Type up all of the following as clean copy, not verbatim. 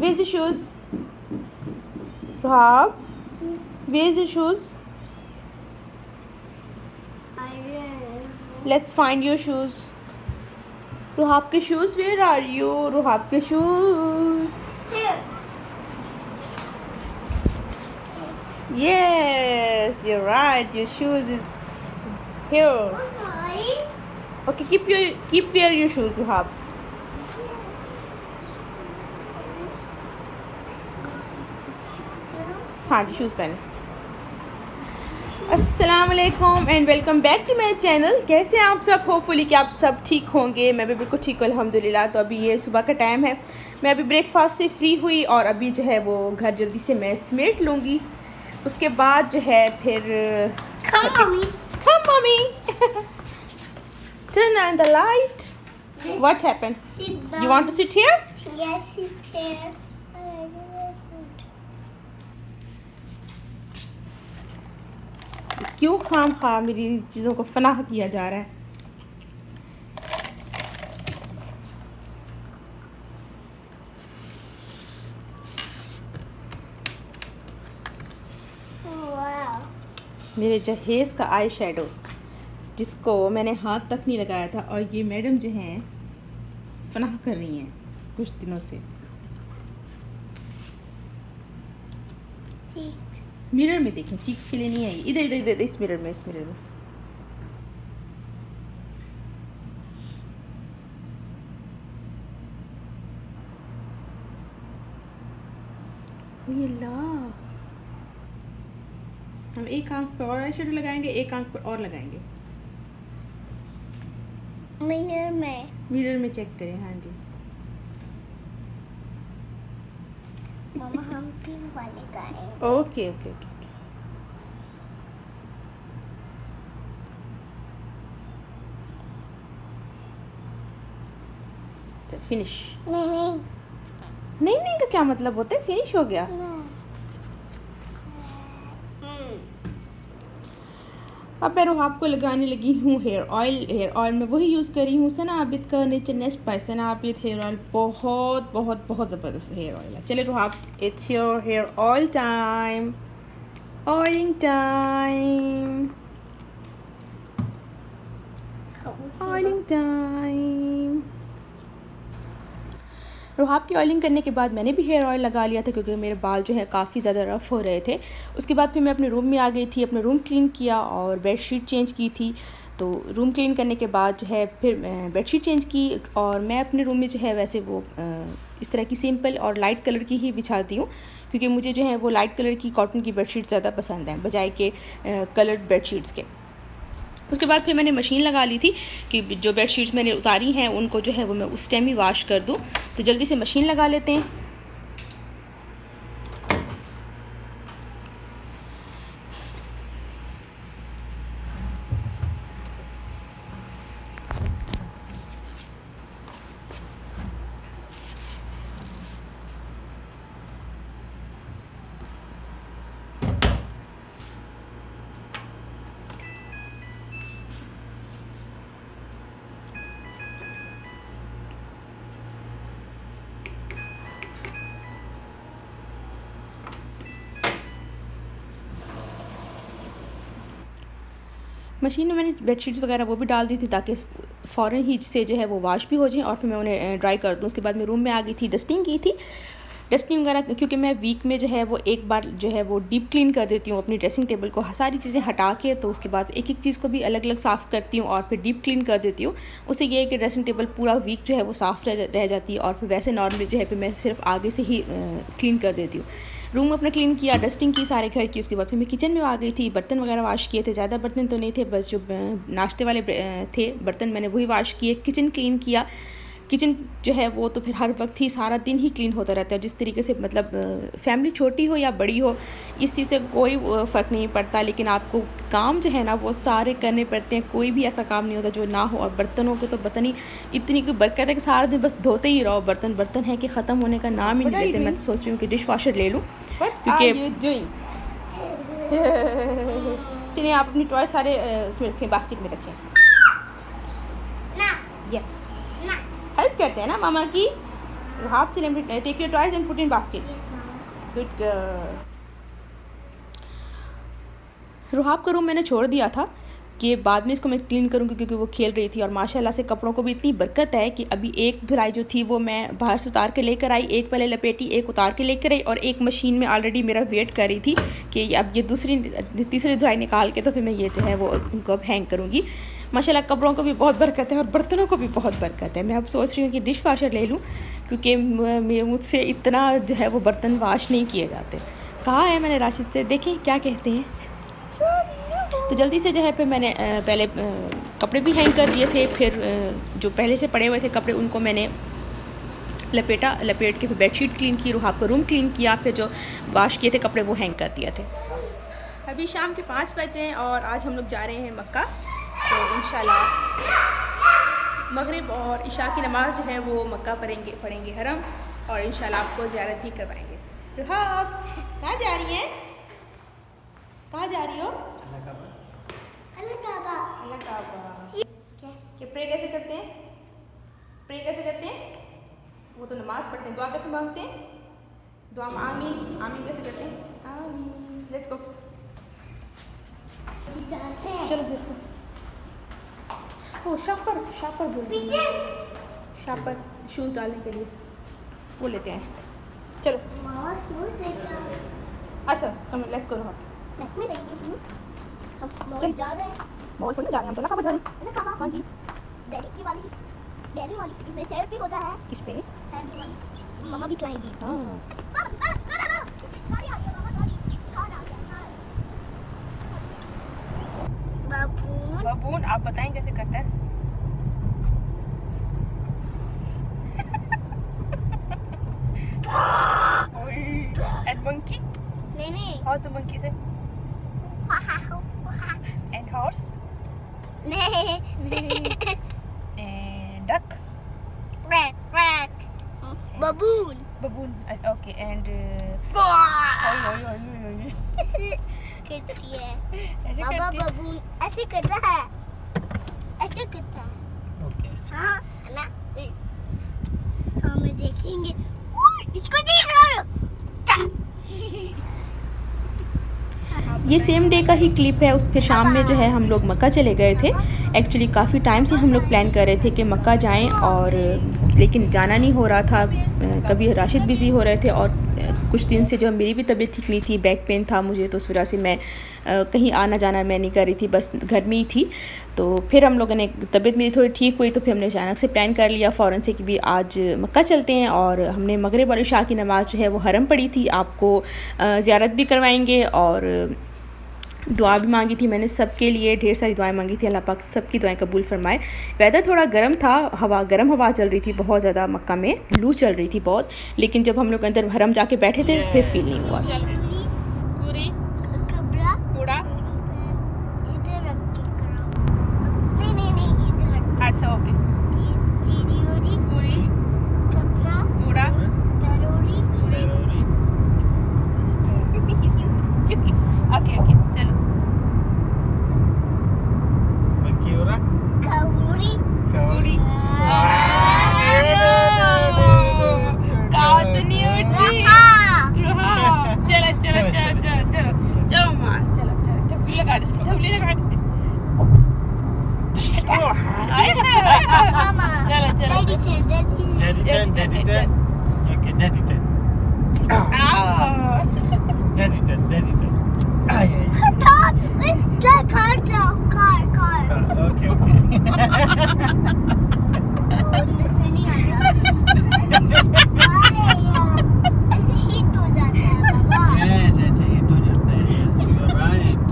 Where's your shoes? Rob, where's your shoes? Let's find your shoes. Rohab ke shoes, where are you? Rohab ke shoes. Here. Yes, you're right. Your shoes is here. Why? Okay, keep wear your shoes, Rohab. हाँ जी, shoes पहने। अस्सलाम वालेकुम and welcome back to my channel. कैसे हैं आप सब? Hopefully कि आप सब ठीक होंगे। मैं भी बिल्कुल ठीक हूँ अल्हम्दुलिल्लाह। तो अभी ये सुबह का टाइम है, मैं अभी ब्रेकफास्ट से फ्री हुई और अभी जो है वो घर जल्दी से मैं समेट लूँगी। उसके बाद जो है फिर Come, mommy. Turn on the light. What happened? Sit down. You want to sit here? Yes, sit here. क्यों खाम खा मेरी चीज़ों को फनाह किया जा रहा है? Wow. मेरे जहेज़ का आई शेडो जिसको मैंने हाथ तक नहीं लगाया था और ये मैडम जो हैं फनाह कर रही हैं कुछ दिनों से। ठीक। मिरर में देखें, चीक्स के लिए नहीं आई। इधर इधर इधर इस मिरर में ये ला, हम एक आंख पे और आई शेडो लगाएंगे, एक आंख पे और लगाएंगे। मिरर में चेक करें। हाँ जी, मामा हम पिंक वाले करेंगे। Okay okay okay. फिनिश। नहीं नहीं का क्या मतलब होता है? फिनिश हो गया। अब मैं रोहाब को लगाने लगी हूँ हेयर ऑयल मैं वही यूज़ कर रही हूँ सना आबिद का nature nest by Sana Abid hair oil. बहुत बहुत बहुत ज़बरदस्त हेयर ऑयल है। चले Rohab, it's your hair oil time, oiling time, oiling time. Rohab की ऑयलिंग करने के बाद मैंने भी हेयर ऑयल लगा लिया था क्योंकि मेरे बाल जो है काफ़ी ज़्यादा रफ़ हो रहे थे। उसके बाद फिर मैं अपने रूम में आ गई थी, अपना रूम क्लीन किया और बेडशीट चेंज की थी। तो रूम क्लीन करने के बाद जो है फिर बेडशीट चेंज की और मैं अपने रूम में जो है वैसे वो इस तरह की सिंपल और लाइट कलर की ही बिछाती हूँ क्योंकि मुझे जो है वो लाइट कलर की कॉटन की बेडशीट ज़्यादा पसंद हैं बजाय के कलर्ड बेडशीट्स के। उसके बाद फिर मैंने मशीन लगा ली थी कि जो बेडशीट्स मैंने उतारी हैं उनको जो है वो मैं उस टाइम ही वॉश कर दूं। तो जल्दी से मशीन लगा लेते हैं। मशीन में मैंने बेडशीट्स वगैरह वो भी डाल दी थी ताकि फ़ौरन ही से जो है वो वॉश भी हो जाएं और फिर मैं उन्हें ड्राई कर दूँ। उसके बाद मैं रूम में आ गई थी, डस्टिंग की थी। डस्टिंग वगैरह क्योंकि मैं वीक में जो है वो एक बार जो है वो डीप क्लीन कर देती हूँ अपनी ड्रेसिंग टेबल को, सारी चीज़ें हटा के। तो उसके बाद एक एक चीज़ को भी अलग अलग साफ़ करती हूँ और फिर डीप क्लीन कर देती हूँ। उससे ये है कि ड्रेसिंग टेबल पूरा वीक जो है वो साफ़ रह जाती है और फिर वैसे नॉर्मली जो है फिर मैं सिर्फ आगे से ही क्लीन कर देती हूँ। रूम अपना क्लीन किया, डस्टिंग की सारे घर की। उसके बाद फिर मैं किचन में आ गई थी, बर्तन वगैरह वॉश किए थे। ज़्यादा बर्तन तो नहीं थे, बस जो नाश्ते वाले थे बर्तन मैंने वही वॉश किए। किचन क्लीन किया। किचन जो है वो तो फिर हर वक्त ही सारा दिन ही क्लीन होता रहता है। जिस तरीके से मतलब फैमिली छोटी हो या बड़ी हो इस चीज़ से कोई फ़र्क नहीं पड़ता, लेकिन आपको काम जो है ना वो सारे करने पड़ते हैं। कोई भी ऐसा काम नहीं होता जो ना हो। और बर्तनों को तो पता नहीं इतनी कोई बरकत है कि सारा दिन बस धोते ही रहो। बर्तन है कि ख़त्म होने का नाम ही नहीं लेते। मैं तो सोच रही हूँ कि डिश वॉशर ले लूँ क्योंकि चलिए आप अपनी टॉय सारे उसमें रखें, बास्केट में रखें। यस, हेल्प करते हैं ना मामा की। Half celebrity. Take your toys and put in basket. Yes, Mama. Good girl. रुहाब का रूम मैंने छोड़ दिया था कि बाद में इसको मैं क्लीन करूँगी क्योंकि वो खेल रही थी और माशाल्लाह से कपड़ों को भी इतनी बरकत है कि अभी एक धुलाई जो थी वो मैं बाहर से उतार के लेकर आई, एक पहले लपेटी, एक उतार के लेकर आई और एक मशीन में ऑलरेडी मेरा वेट कर रही थी कि अब ये तीसरी धुलाई निकाल के तो फिर मैं ये जो है वो उनको अब हैंग करूँगी। माशाल्लाह कपड़ों को भी बहुत बरकत है और बर्तनों को भी बहुत बरकत है। मैं अब सोच रही हूँ कि डिश वाशर ले लूँ क्योंकि मुझसे इतना जो है वो बर्तन वाश नहीं किए जाते। कहा है मैंने राशिद से, देखें क्या कहते हैं। तो जल्दी से जो है फिर मैंने पहले कपड़े भी हैंग कर दिए थे, फिर जो पहले से पड़े हुए थे कपड़े उनको मैंने लपेट के फिर बेडशीट क्लीन की, रुहाब का रूम क्लीन किया, फिर जो वाश किए थे कपड़े वो हैंग कर दिए थे। अभी शाम के 5 बजे हैं और आज हम लोग जा रहे हैं मक्का। तो इंशाल्लाह मगरिब और इशा की नमाज़ जो है वो मक्का पढ़ेंगे हरम और इंशाल्लाह आपको ज़ियारत भी करवाएंगे। रुहाब कहाँ जा रही हैं? कहाँ जा रही हो? अल्लाह काबा। कि प्रे कैसे करते हैं? प्रे कैसे करते हैं? वो तो नमाज़ पढ़ते हैं। दुआ कैसे मांगते हैं? दुआ आमीन। आमीन कैसे करते हैं? आमीन। Let's go. चलो लेट्स गो। ओ शापर बोल रही है। शापर शूज़ डालने के लिए वो लेते हैं। चलो अच्छा कम लेट्स गो। बहुत जा रहे हैं। बहुत थोड़ी जा रहे हैं हम तो ना कब जा रहे हैं। हाँ जी। डैडी वाली इसमें सेल भी होता है। किस पे? सैंडी वाली मम्मा भी खाएगी। हाँ बबून आप बताएं कैसे करता है? And monkey? नहीं How's the monkey say? And horse? नहीं And duck? quack baboon Baboon. Okay. And करती है ऐसे बाबा करती है? बबून ऐसे करता है Okay. हाँ ना हाँ मैं देखेंगे इसको देख रहा हूँ ये सेम डे का ही क्लिप है। उस फिर शाम में जो है हम लोग मक्का चले गए थे। एक्चुअली काफ़ी टाइम से हम लोग प्लान कर रहे थे कि मक्का जाएं और लेकिन जाना नहीं हो रहा था। कभी राशिद बिज़ी हो रहे थे और कुछ दिन से जो मेरी भी तबीयत ठीक नहीं थी, बैक पेन था मुझे, तो उस वजह से मैं कहीं आना जाना मैं नहीं कर रही थी, बस घर में ही थी। तो फिर हम लोगों ने तबीयत मेरी थोड़ी ठीक हुई तो फिर हमने अचानक से प्लान कर लिया फ़ौरन से कि भी आज मक्का चलते हैं और हमने मगरिब और इशा की नमाज़ जो है वो हरम पढ़ी थी। आपको ज़ियारत भी करवाएंगे और दुआ भी मांगी थी मैंने सबके लिए, ढेर सारी दुआएं मांगी थी। अल्लाह पाक सबकी दुआएं कबूल फरमाए। वेदर थोड़ा गर्म था, गर्म हवा चल रही थी बहुत ज़्यादा, मक्का में लू चल रही थी बहुत, लेकिन जब हम लोग अंदर हरम जाके बैठे थे फिर फील नहीं हुआ। पूरी कपड़ा कूड़ा इधर रख के करो नहीं इधर रख अच्छा ओके। चीरी पूरी कपड़ा कूड़ा पैरोरी पूरी ओके चलो। कौड़ी पूरी चलो मार चलो झपली लगा दे मामा चलो daddy Okay, daddy ten. Daddy ten. car Okay. नहीं आता ऐसे हिट हो जाता है बाबा Yes, ऐसे hit हो जाता है. Yes, you are right.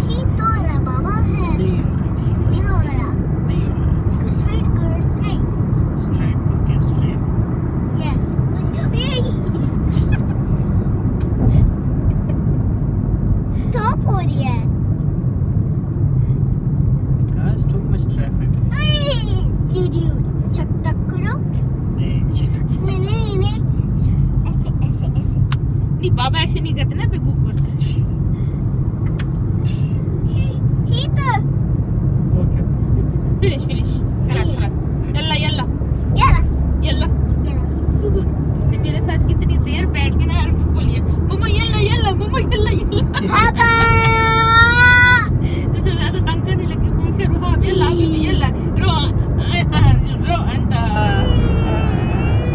Hit हो रहा बाबा है नहीं हो रहा इसको स्ट्रेट कर straight Straight. Okay, straight. Yeah. Stop हो रही है Because too much traffic. सीधी चटक करो मैंने इन्हें ऐसे नहीं बाबा ऐसे नहीं करते ना, पे गूगल हीटर Okay. फिनिश खलास यल्ला यार यल्ला चलो पापा जिससे ज़्यादा तंग करने लगी फिर हाँ यल्ला रो अंत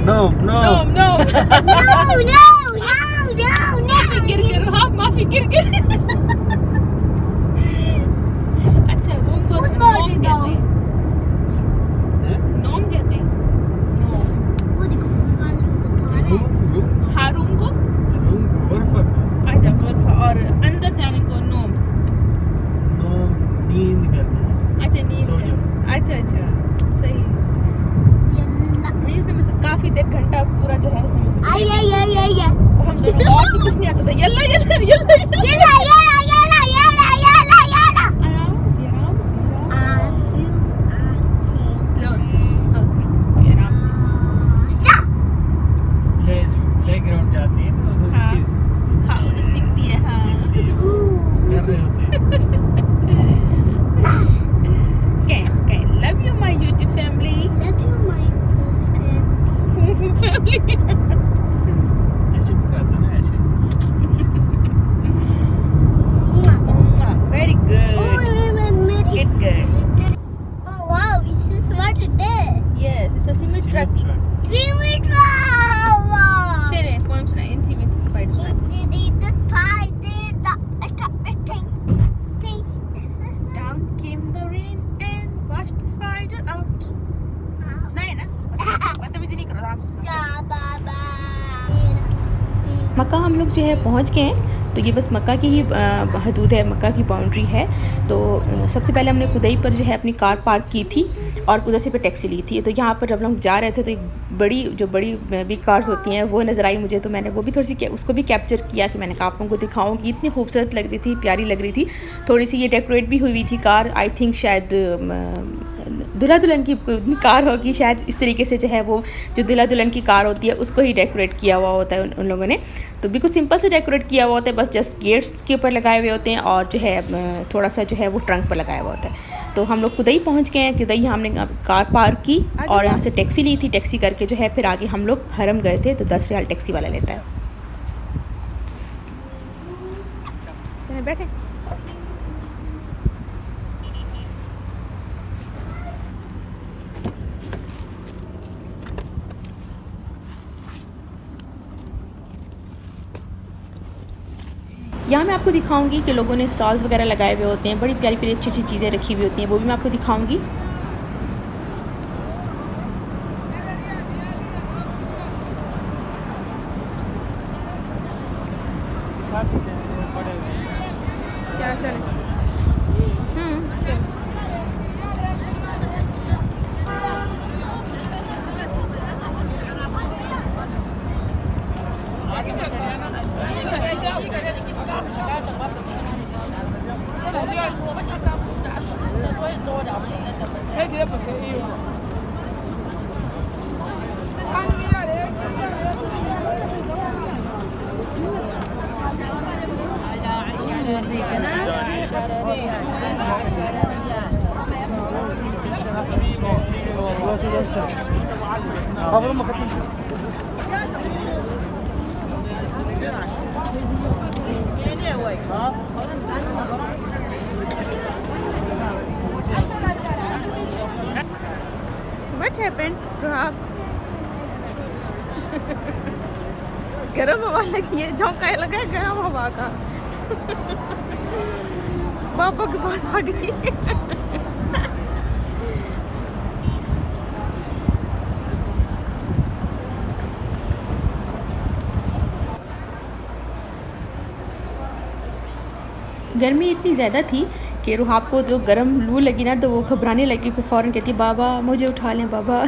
No, no. no no माफी गिर हाँ माफी गिर अच्छा रूम को Football नोम जाओ। कहते हैं नोम कहते हैं नोम वो देखो फुटबॉल उठा रहे हैं। Room, room. हाँ रूम को Room, गुरफा को. अच्छा गुरफा और अंदर जाने को नोम No, नींद करना. अच्छा नींद सो जाओ. अच्छा सही यल्ला इसने में से काफी देर घंटा पूरा जो है इसने में से आई हम दोनों और तो कुछ नहीं आता था यल्ला आराम से स्लो आराम से प्लेग्राउंड जाती है तो हाँ। उसकी हाँ उधर सीखती है हाँ कर रहे होते हैं. Okay, love you my YouTube family. Family. ऐसे भी करते ना ऐसे. Very good. Good. Oh wow, this is what it is. Yes, it's a semi truck. Chene, poem suna. Inci spider. Down came the rain and washed the spider out. सुना है ना? बदतमीजी नहीं करो आराम से सुनो. मक्का हम लोग जो है पहुंच गए हैं तो ये बस मक्का की ही हदूद है मक्का की बाउंड्री है तो सबसे पहले हमने कुदई पर जो है अपनी कार पार्क की थी और उधर से फिर टैक्सी ली थी तो यहाँ पर जब हम जा रहे थे तो एक बड़ी बिग कार्स होती हैं वो नज़र आई मुझे तो मैंने वो भी थोड़ी सी उसको भी कैप्चर किया कि मैंने कहा आप लोगों को दिखाऊँ कि इतनी खूबसूरत लग रही थी प्यारी लग रही थी थोड़ी सी ये डेकोरेट भी हुई थी कार आई थिंक शायद दूल्हा दुल्हन की कार होगी शायद इस तरीके से जो है वो जो दूल्हा दुल्हन की कार होती है उसको ही डेकोरेट किया हुआ होता है उन लोगों ने तो बिल्कुल सिंपल से डेकोरेट किया हुआ होता है बस जस्ट गेट्स के ऊपर लगाए हुए होते हैं और जो है थोड़ा सा जो है वो ट्रंक पर लगाया हुआ होता है तो हम लोग कुदई पहुंच गए हैं कुदई हमने कार पार्क की और यहाँ से टैक्सी ली थी टैक्सी करके जो है फिर आगे हम लोग हरम गए थे तो 10 रियाल टैक्सी वाला लेता है चले बैठे यहाँ मैं आपको दिखाऊंगी कि लोगों ने स्टॉल्स वगैरह लगाए हुए होते हैं बड़ी प्यारी प्यारी अच्छी अच्छी चीज़ें रखी हुई होती हैं वो भी मैं आपको दिखाऊंगी क्या चले What happened, Rahab? गरम हवा लगी है झोंका लगा है गरम हवा का पापा के पास आ गई गर्मी इतनी ज़्यादा थी कि रुहाब को जो गर्म लू लगी ना तो वो घबराने लगी फिर फ़ौरन कहती बाबा मुझे उठा लें बाबा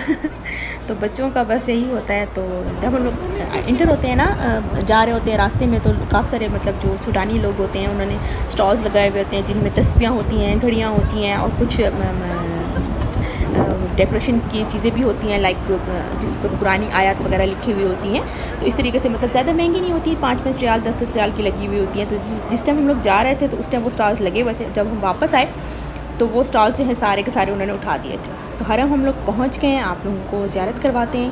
तो बच्चों का बस यही होता है तो जब हम लोग इंटर होते हैं ना जा रहे होते हैं रास्ते में तो काफ़ी सारे मतलब जो सूडानी लोग होते हैं उन्होंने स्टॉल्स लगाए हुए होते हैं जिनमें तस्बियाँ होती हैं घड़ियाँ होती हैं और कुछ डेकोरेशन की चीज़ें भी होती हैं लाइक जिस पर पुरानी आयत वगैरह लिखी हुई होती हैं तो इस तरीके से मतलब ज़्यादा महंगी नहीं होती 5-5 रियाल 10-10 रियाल की लगी हुई होती हैं तो जिस टाइम हम लोग जा रहे थे तो उस टाइम वो स्टॉल्स लगे हुए थे जब हम वापस आए तो वो स्टॉल जो है सारे के सारे उन्होंने उठा दिए थे तो हरम हम लोग पहुँच गए हैं आप लोगों को ज़ियारत करवाते हैं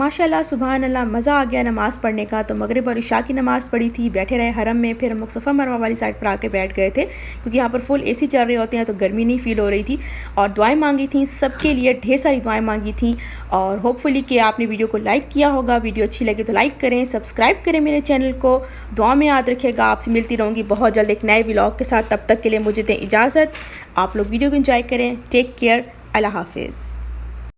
माशाल्लाह सुभान अल्लाह, मज़ा आ गया नमाज़ पढ़ने का। तो मगरिब और इशा की नमाज़ पढ़ी थी, बैठे रहे हरम में। फिर हम लोग सफ़ा मरवा वाली साइड पर आके बैठ गए थे, क्योंकि यहाँ पर फुल एसी चल रहे होते हैं तो गर्मी नहीं फ़ील हो रही थी। और दुआएं मांगी थी सबके लिए, ढेर सारी दुआएं मांगी थी। और होपफुली कि आपने वीडियो को लाइक किया होगा। वीडियो अच्छी लगे तो लाइक करें, सब्सक्राइब करें मेरे चैनल को। दुआ में याद रखिएगा। आपसे मिलती रहूँगी बहुत जल्द एक नए व्लॉग के साथ। तब तक के लिए मुझे दें इजाज़त। आप लोग वीडियो को एंजॉय करें। Take care. अल्लाह हाफिज़।